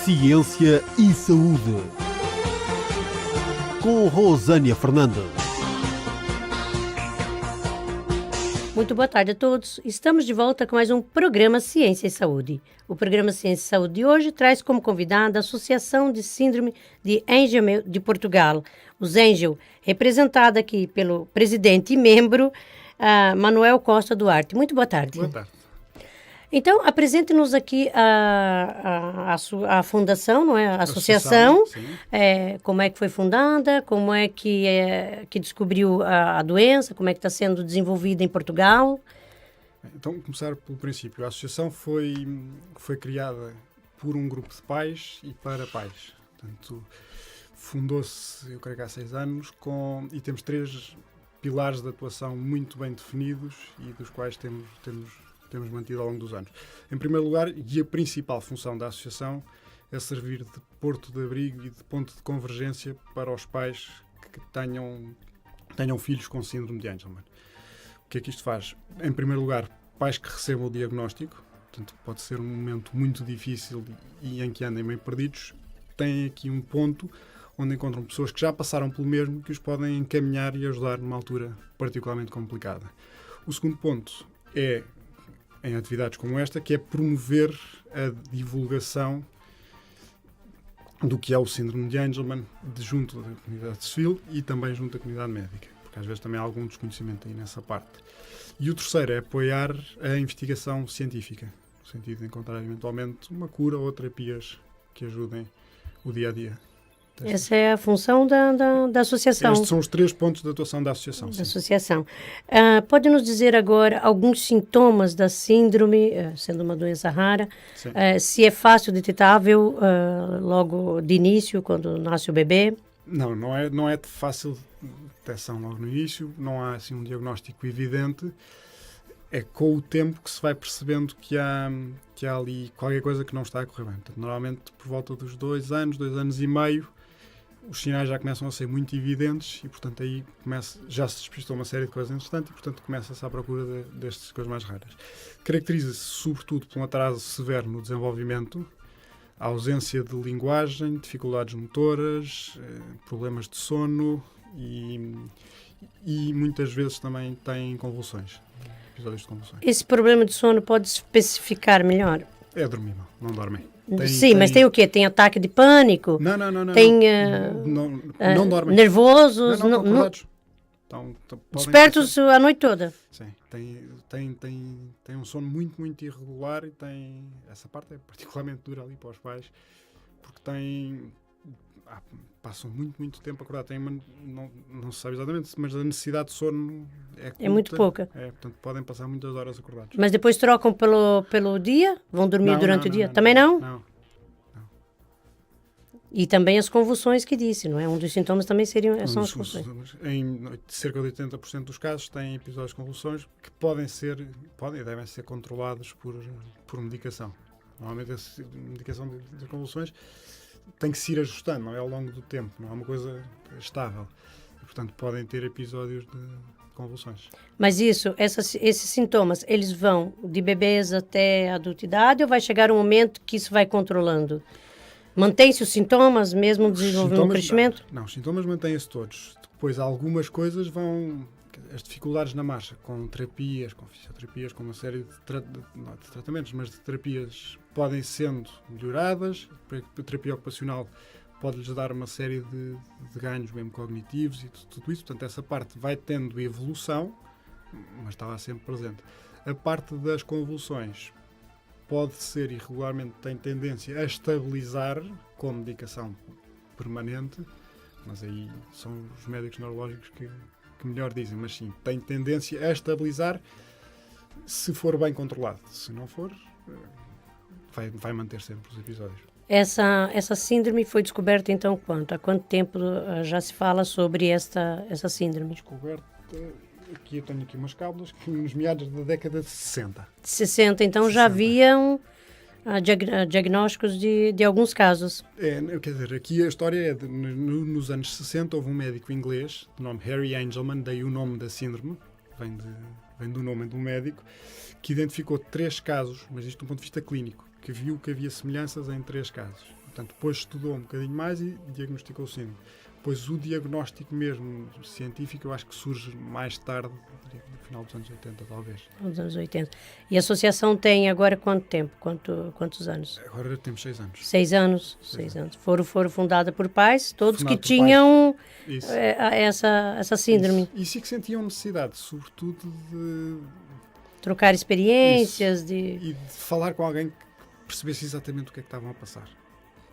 Ciência e Saúde, com Rosânia Fernandes. Muito boa tarde a todos. Estamos de volta com mais um programa Ciência e Saúde. O programa Ciência e Saúde de hoje traz como convidada a Associação de Síndrome de Angelman de Portugal, os Angel, representada aqui pelo presidente e membro Manuel Costa Duarte. Muito boa tarde. Boa tarde. Então, apresente-nos aqui a fundação, não é? A associação, como é que foi fundada, como é que descobriu a doença, como é que está sendo desenvolvida em Portugal. Então, começar pelo princípio. A associação foi criada por um grupo de pais e para pais. Portanto, fundou-se, eu creio que há 6 anos, e temos 3 pilares de atuação muito bem definidos e dos quais temos mantido ao longo dos anos. Em primeiro lugar, e a principal função da associação é servir de porto de abrigo e de ponto de convergência para os pais que tenham filhos com síndrome de Angelman. O que é que isto faz? Em primeiro lugar, pais que recebam o diagnóstico, portanto, pode ser um momento muito difícil e em que andem meio perdidos, têm aqui um ponto onde encontram pessoas que já passaram pelo mesmo, que os podem encaminhar e ajudar numa altura particularmente complicada. O segundo ponto é em atividades como esta, que é promover a divulgação do que é o síndrome de Angelman junto da comunidade civil e também junto da comunidade médica, porque às vezes também há algum desconhecimento aí nessa parte. E o terceiro é apoiar a investigação científica, no sentido de encontrar eventualmente uma cura ou terapias que ajudem o dia-a-dia. Essa é a função da associação. Estes são os 3 pontos de atuação da associação. Associação. Pode nos dizer agora alguns sintomas da síndrome, sendo uma doença rara, se é fácil detetável logo de início, quando nasce o bebê? Não é de fácil detecção logo no início, não há assim um diagnóstico evidente. É com o tempo que se vai percebendo que há ali qualquer coisa que não está a correr bem. Portanto, normalmente, por volta dos 2 anos e meio, os sinais já começam a ser muito evidentes e, portanto, aí já se despistou uma série de coisas interessantes e, portanto, começa-se à procura destas coisas mais raras. Caracteriza-se, sobretudo, por um atraso severo no desenvolvimento, a ausência de linguagem, dificuldades motoras, problemas de sono e muitas vezes também têm convulsões, episódios de convulsões. Esse problema de sono pode especificar melhor? É dormir mal, não dormem. Mas tem o quê? Tem ataque de pânico? Não. Tem não dormem. Nervosos? Não, acordados. Despertos a noite toda? Sim. Tem um sono muito, muito irregular e essa parte é particularmente dura ali para os pais, porque passam muito, muito tempo acordado. Não se sabe exatamente, mas a necessidade de sono é curta. É muito pouca. Portanto, podem passar muitas horas acordados. Mas depois trocam pelo dia? Vão dormir durante o dia? Também não? Não. E também as convulsões que disse, não é? Um dos sintomas também são as convulsões. Em cerca de 80% dos casos têm episódios de convulsões que podem e devem ser controlados por medicação. Normalmente a medicação de convulsões tem que se ir ajustando, não é ao longo do tempo, não é uma coisa estável. E, portanto, podem ter episódios de convulsões. Mas esses sintomas, eles vão de bebês até a adultidade ou vai chegar um momento que isso vai controlando? Mantém-se os sintomas mesmo desenvolvendo o crescimento? Não, os sintomas mantêm-se todos. Depois algumas coisas as dificuldades na marcha, com terapias, com fisioterapias, com uma série não de tratamentos, mas de terapias podem sendo melhoradas. A terapia ocupacional pode-lhes dar uma série de ganhos mesmo cognitivos e tudo isso. Portanto, essa parte vai tendo evolução, mas está lá sempre presente. A parte das convulsões pode ser irregularmente, tem tendência a estabilizar com medicação permanente, mas aí são os médicos neurológicos que melhor dizem, mas sim, tem tendência a estabilizar se for bem controlado. Se não for, vai manter sempre os episódios. Essa síndrome foi descoberta então quanto? Há quanto tempo já se fala sobre essa síndrome? Descoberta, eu tenho aqui umas cábulas que nos meados da década de 60. 60, então 60. Já haviam diagnósticos de alguns casos. Quer dizer, aqui a história é nos anos 60 houve um médico inglês, de nome Harry Angelman, daí o nome da síndrome, vem do nome de um médico, que identificou 3 casos, mas isto do ponto de vista clínico, que viu que havia semelhanças em 3 casos. Portanto, depois estudou um bocadinho mais e diagnosticou o síndrome. Pois o diagnóstico mesmo científico eu acho que surge mais tarde, no final dos anos 80 talvez. Nos anos 80. E a associação tem agora quanto tempo? Quantos anos? Agora temos 6 anos. 6 anos. 6 anos. Foram fundada por pais, todos Fundada que por tinham Isso. essa síndrome. Isso. E que sentiam necessidade, sobretudo, de Trocar experiências, e de falar com alguém que percebesse exatamente o que é que estavam a passar.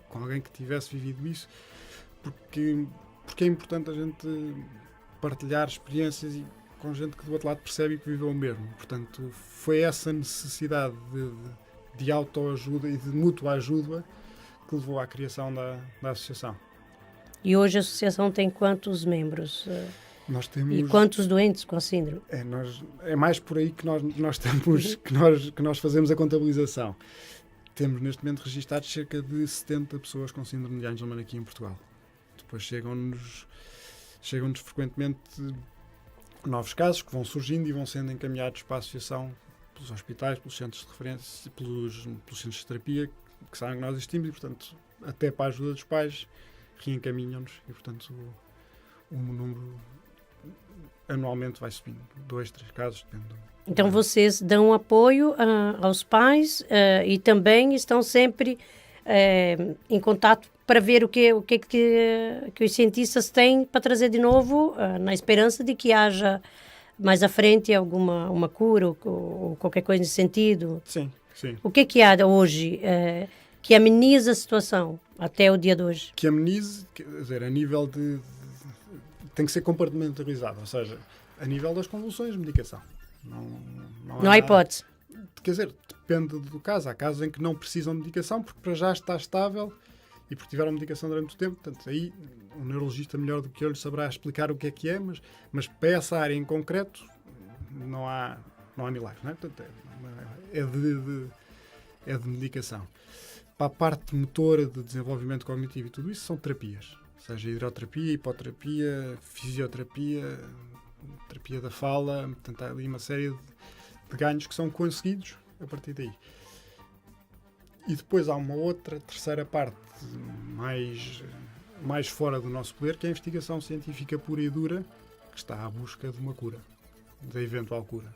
Com alguém que tivesse vivido isso, porque é importante a gente partilhar experiências e com gente que do outro lado percebe e que viveu o mesmo. Portanto, foi essa necessidade de autoajuda e de mútua ajuda que levou à criação da associação. E hoje a associação tem quantos membros? Nós temos... E quantos doentes com a síndrome? É mais por aí que nós temos, que nós fazemos a contabilização. Temos neste momento registados cerca de 70 pessoas com síndrome de Angelman aqui em Portugal. Depois chegam-nos frequentemente novos casos que vão surgindo e vão sendo encaminhados para a associação pelos hospitais, pelos centros de referência, pelos centros de terapia que sabem que nós existimos e, portanto, até para a ajuda dos pais, reencaminham-nos e, portanto, o número anualmente vai subindo. 2, 3 casos, depende. Então vocês dão apoio aos pais e também estão sempre em contato para ver o que os cientistas têm para trazer de novo, na esperança de que haja mais à frente uma cura ou qualquer coisa nesse sentido. Sim. O que há hoje que ameniza a situação até o dia de hoje? Que amenize, quer dizer, a nível de tem que ser compartimentalizado, ou seja, a nível das convulsões, medicação. Não há hipótese. Quer dizer, depende do caso. Há casos em que não precisam de medicação porque para já está estável e porque tiveram medicação durante o tempo. Portanto, aí um neurologista melhor do que eu lhe saberá explicar o que é, mas para essa área em concreto não há milagres, não é? Portanto, é de medicação. Para a parte motora de desenvolvimento cognitivo e tudo isso são terapias. Seja hidroterapia, hipoterapia, fisioterapia, terapia da fala, portanto há ali uma série de ganhos que são conseguidos a partir daí. E depois há uma terceira parte mais fora do nosso poder, que é a investigação científica pura e dura, que está à busca de uma cura, da eventual cura.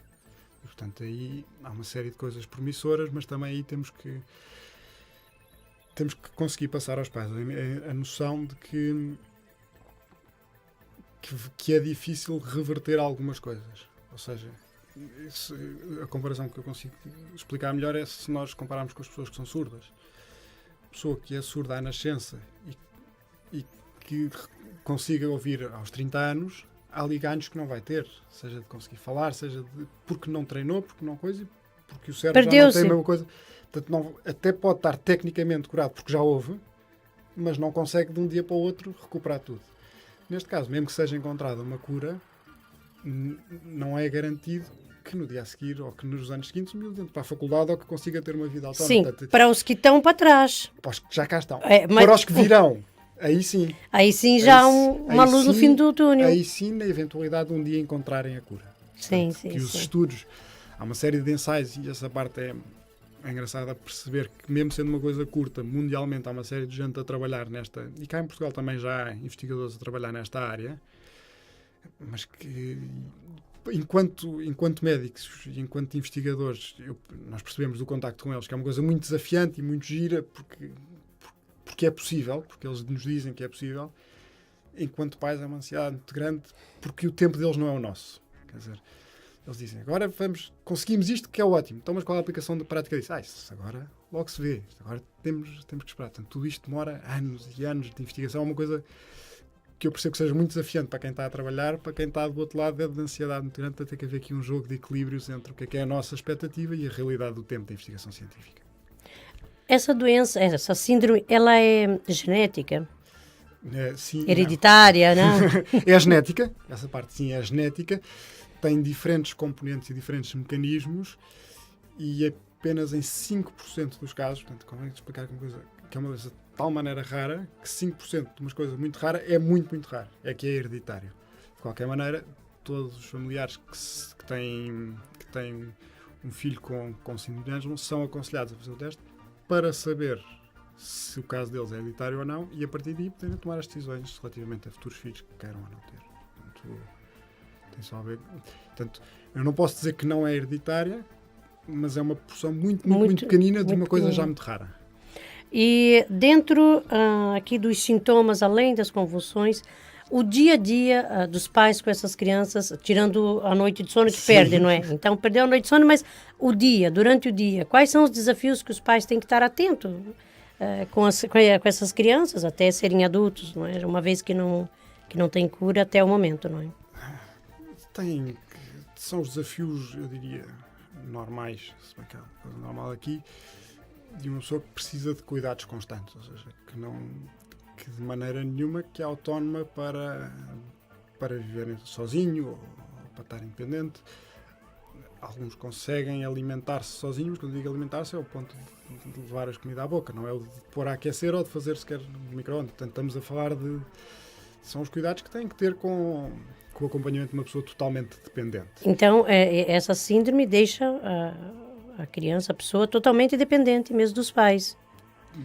E, portanto, aí há uma série de coisas promissoras, mas também aí temos que conseguir passar aos pais a noção de que é difícil reverter algumas coisas. Ou seja, a comparação que eu consigo explicar melhor é se nós compararmos com as pessoas que são surdas. A pessoa que é surda à nascença e que consiga ouvir aos 30 anos, há ali ganhos que não vai ter. Seja de conseguir falar, seja porque não treinou, porque não coisa, porque o cérebro já não tem a mesma coisa. Portanto, até pode estar tecnicamente curado porque já houve, mas não consegue de um dia para o outro recuperar tudo. Neste caso, mesmo que seja encontrada uma cura, não é garantido que no dia a seguir ou que nos anos seguintes o miúdo entre para a faculdade ou que consiga ter uma vida autónoma. Sim, portanto, para os que estão para trás. Para os que já cá estão. Mas para os que virão, aí sim. Aí sim já há uma luz no fim do túnel. Aí sim, na eventualidade de um dia encontrarem a cura. Sim, portanto, sim. Que os estudos, há uma série de ensaios e essa parte é engraçado a perceber que mesmo sendo uma coisa curta, mundialmente há uma série de gente a trabalhar nesta, e cá em Portugal também já há investigadores a trabalhar nesta área, mas que enquanto médicos e enquanto investigadores nós percebemos do contacto com eles que é uma coisa muito desafiante e muito gira porque é possível, porque eles nos dizem que é possível. Enquanto pais é uma ansiedade muito grande porque o tempo deles não é o nosso. Quer dizer, eles dizem, agora conseguimos isto que é ótimo, então mas qual é a aplicação da prática disso? Isso agora logo se vê, agora temos que esperar. Portanto, tudo isto demora anos e anos de investigação, é uma coisa que eu percebo que seja muito desafiante para quem está a trabalhar, para quem está do outro lado é de ansiedade muito grande, para ter que haver aqui um jogo de equilíbrios entre o que é a nossa expectativa e a realidade do tempo da investigação científica. Essa doença, essa síndrome, ela é genética? Sim, hereditária, não? É a genética, essa parte sim é a genética, tem diferentes componentes e diferentes mecanismos e apenas em 5% dos casos, portanto, convém explicar que é uma doença de tal maneira rara que 5% de uma coisa muito rara é muito, muito raro, é que é hereditário. De qualquer maneira, todos os familiares que têm um filho com síndrome de Angelman são aconselhados a fazer o teste para saber se o caso deles é hereditário ou não, e a partir daí poderem tomar as decisões relativamente a futuros filhos que queiram ou não ter. Portanto, tem só a ver. Portanto, eu não posso dizer que não é hereditária, mas é uma porção muito pequenina de uma coisa já muito rara. E dentro aqui dos sintomas, além das convulsões, o dia a dia dos pais com essas crianças, tirando a noite de sono que perde, não é? Então, perdeu a noite de sono, mas durante o dia, quais são os desafios que os pais têm que estar atentos com essas crianças até serem adultos, não é? Uma vez que não tem cura até o momento, não é? São os desafios, eu diria, normais, se bem que é uma coisa normal aqui, de uma pessoa que precisa de cuidados constantes, ou seja, que de maneira nenhuma que é autónoma para viver sozinho ou para estar independente. Alguns conseguem alimentar-se sozinhos, mas quando digo alimentar-se é o ponto de levar as comidas à boca, não é o de pôr a aquecer ou de fazer sequer no micro-ondas. Portanto, estamos a falar são os cuidados que têm que ter com o acompanhamento de uma pessoa totalmente dependente. Então, essa síndrome deixa a criança, a pessoa, totalmente dependente mesmo dos pais.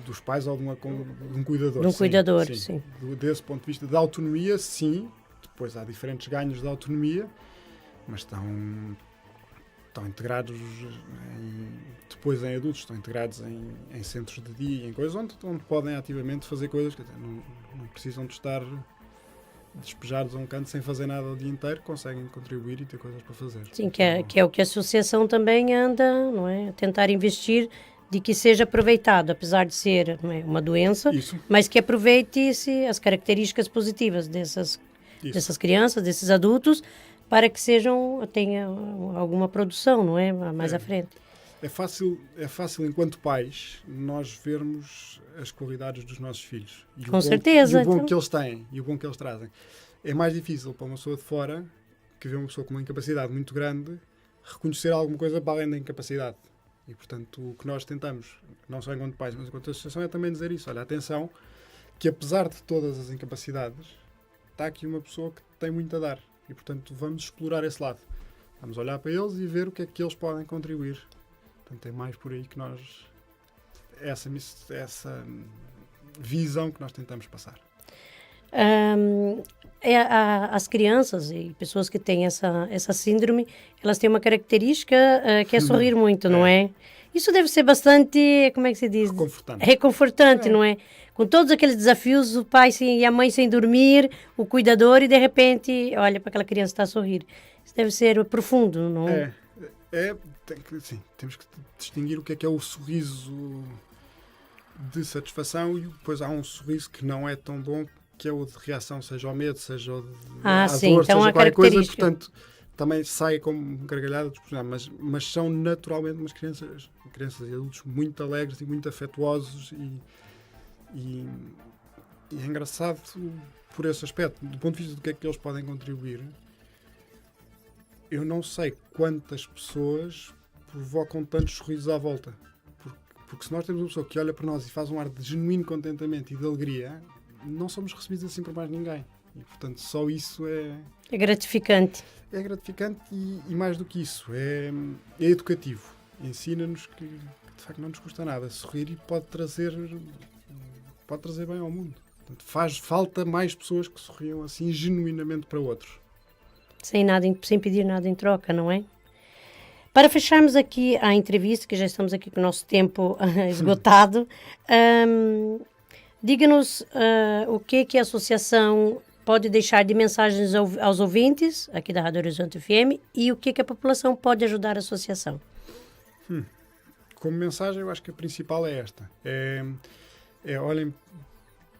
Dos pais ou de um cuidador. De um cuidador, sim. Desse ponto de vista da autonomia, sim. Depois há diferentes ganhos de autonomia, mas estão integrados depois em adultos, estão integrados em centros de dia, em coisas onde podem ativamente fazer coisas que não precisam de estar despejados a um canto sem fazer nada o dia inteiro, conseguem contribuir e ter coisas para fazer. Sim, que é o que a associação também anda, não é? Tentar investir de que seja aproveitado, apesar de ser, não é, uma doença, mas que aproveite-se as características positivas dessas crianças, desses adultos, para que tenha alguma produção, não é? Mais à frente. É fácil, enquanto pais, nós vermos as qualidades dos nossos filhos. Com certeza. E o bom que eles têm, e o bom que eles trazem. É mais difícil para uma pessoa de fora, que vê uma pessoa com uma incapacidade muito grande, reconhecer alguma coisa para além da incapacidade. E, portanto, o que nós tentamos, não só enquanto pais, mas enquanto associação, é também dizer isso. Olha, atenção, que apesar de todas as incapacidades, está aqui uma pessoa que tem muito a dar. E, portanto, vamos explorar esse lado. Vamos olhar para eles e ver o que é que eles podem contribuir. Portanto, é mais por aí que nós... Essa visão que nós tentamos passar. As crianças e pessoas que têm essa síndrome, elas têm uma característica que é sorrir muito, não é? Isso deve ser bastante, como é que se diz? Reconfortante, não é? Com todos aqueles desafios, o pai e a mãe sem dormir, o cuidador, e de repente olha para aquela criança que está a sorrir. Isso deve ser profundo, não é? Temos que distinguir o que é o sorriso de satisfação e depois há um sorriso que não é tão bom, que é o de reação, seja ao medo, seja ao à sim, dor, então seja a qualquer coisa, característica. portanto, também sai como gargalhada, mas são naturalmente umas crianças e adultos muito alegres e muito afetuosos e é engraçado por esse aspecto. Do ponto de vista do que é que eles podem contribuir, eu não sei quantas pessoas provocam tantos sorrisos à volta. Porque se nós temos uma pessoa que olha para nós e faz um ar de genuíno contentamento e de alegria, não somos recebidos assim por mais ninguém. E, portanto, só isso é gratificante. É gratificante e mais do que isso, é educativo. Ensina-nos que, de facto, não nos custa nada. Sorrir e pode trazer bem ao mundo. Portanto, faz falta mais pessoas que sorriam assim genuinamente para outros. Sem pedir nada em troca, não é? Para fecharmos aqui a entrevista, que já estamos aqui com o nosso tempo esgotado, diga-nos o que a associação pode deixar de mensagens aos ouvintes aqui da Rádio Horizonte FM e o que a população pode ajudar a associação. Como mensagem, eu acho que a principal é esta. Olhem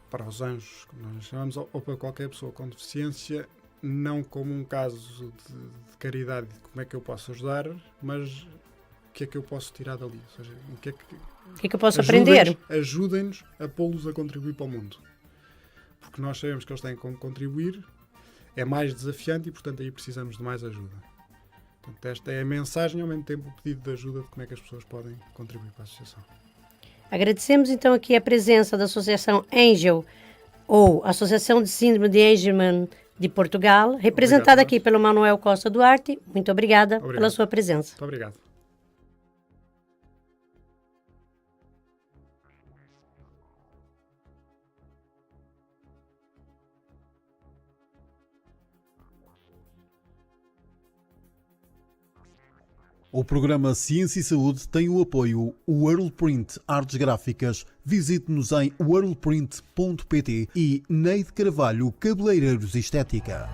para os anjos, como nós chamamos, ou para qualquer pessoa com deficiência, não como um caso de caridade, de como é que eu posso ajudar, mas o que é que eu posso tirar dali? Ou seja, o que é que eu posso aprender? Ajudem-nos a pô-los a contribuir para o mundo. Porque nós sabemos que eles têm como contribuir, é mais desafiante e, portanto, aí precisamos de mais ajuda. Portanto, esta é a mensagem e, ao mesmo tempo, o pedido de ajuda de como é que as pessoas podem contribuir para a associação. Agradecemos, então, aqui a presença da Associação Angel, ou Associação de Síndrome de Angelman de Portugal, representada aqui pelo Manuel Costa Duarte. Muito obrigada pela sua presença. Muito obrigado. O programa Ciência e Saúde tem o apoio Worldprint Artes Gráficas. Visite-nos em worldprint.pt e Neide Carvalho Cabeleireiros Estética.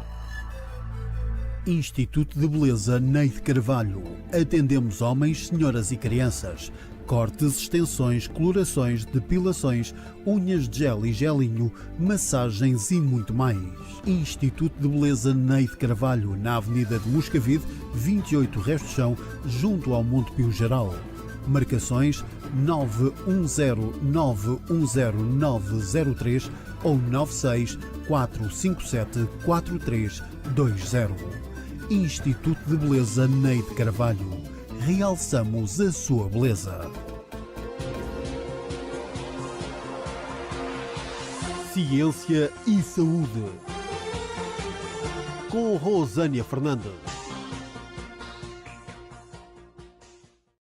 Instituto de Beleza Neide Carvalho. Atendemos homens, senhoras e crianças. Cortes, extensões, colorações, depilações, unhas de gel e gelinho, massagens e muito mais. Instituto de Beleza Neide Carvalho, na Avenida de Moscavide, 28 Resto de Chão, junto ao Monte Pio Geral. Marcações 910910903 ou 964574320. Instituto de Beleza Neide Carvalho. Realçamos a sua beleza. Ciência e Saúde. Com Rosânia Fernandes.